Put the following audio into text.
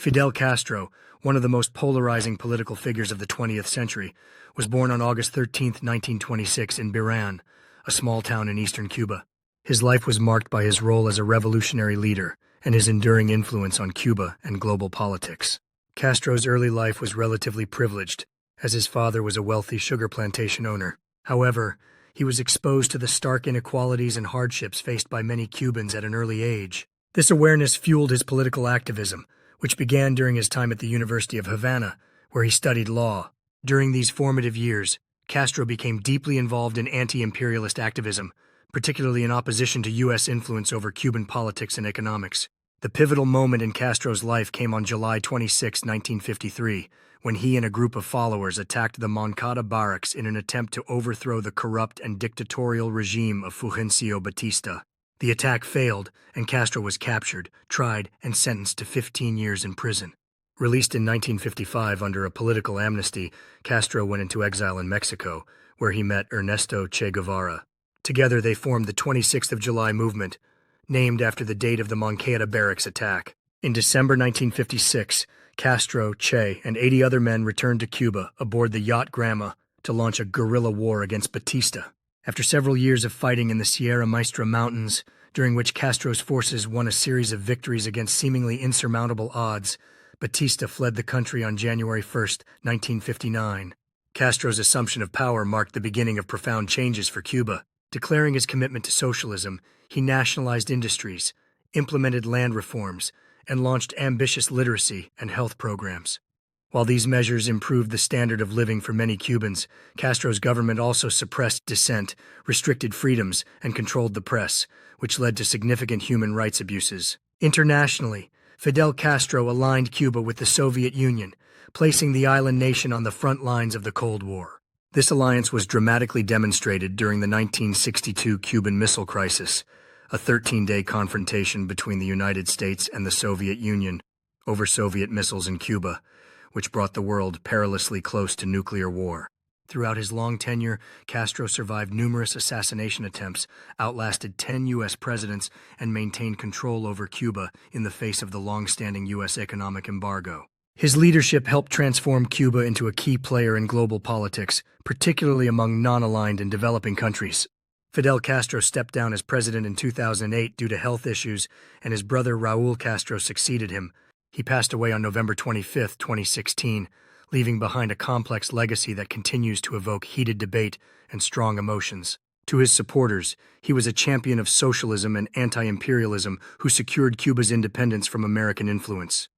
Fidel Castro, one of the most polarizing political figures of the 20th century, was born on August 13, 1926 in Birán, a small town in eastern Cuba. His life was marked by his role as a revolutionary leader and his enduring influence on Cuba and global politics. Castro's early life was relatively privileged, as his father was a wealthy sugar plantation owner. However, he was exposed to the stark inequalities and hardships faced by many Cubans at an early age. This awareness fueled his political activism, which began during his time at the University of Havana, where he studied law. During these formative years, Castro became deeply involved in anti-imperialist activism, particularly in opposition to U.S. influence over Cuban politics and economics. The pivotal moment in Castro's life came on July 26, 1953, when he and a group of followers attacked the Moncada barracks in an attempt to overthrow the corrupt and dictatorial regime of Fulgencio Batista. The attack failed, and Castro was captured, tried, and sentenced to 15 years in prison. Released in 1955 under a political amnesty, Castro went into exile in Mexico, where he met Ernesto Che Guevara. Together they formed the 26th of July movement, named after the date of the Moncada barracks attack. In December 1956, Castro, Che, and 80 other men returned to Cuba aboard the yacht Granma to launch a guerrilla war against Batista. After several years of fighting in the Sierra Maestra Mountains, during which Castro's forces won a series of victories against seemingly insurmountable odds, Batista fled the country on January 1, 1959. Castro's assumption of power marked the beginning of profound changes for Cuba. Declaring his commitment to socialism, he nationalized industries, implemented land reforms, and launched ambitious literacy and health programs. While these measures improved the standard of living for many Cubans, Castro's government also suppressed dissent, restricted freedoms, and controlled the press, which led to significant human rights abuses. Internationally, Fidel Castro aligned Cuba with the Soviet Union, placing the island nation on the front lines of the Cold War. This alliance was dramatically demonstrated during the 1962 Cuban Missile Crisis, a 13-day confrontation between the United States and the Soviet Union over Soviet missiles in Cuba, which brought the world perilously close to nuclear war. Throughout his long tenure, Castro survived numerous assassination attempts, outlasted 10 U.S. presidents, and maintained control over Cuba in the face of the long-standing U.S. economic embargo. His leadership helped transform Cuba into a key player in global politics, particularly among non-aligned and developing countries. Fidel Castro stepped down as president in 2008 due to health issues, and his brother Raúl Castro succeeded him. He passed away on November 25, 2016, leaving behind a complex legacy that continues to evoke heated debate and strong emotions. To his supporters, he was a champion of socialism and anti-imperialism who secured Cuba's independence from American influence.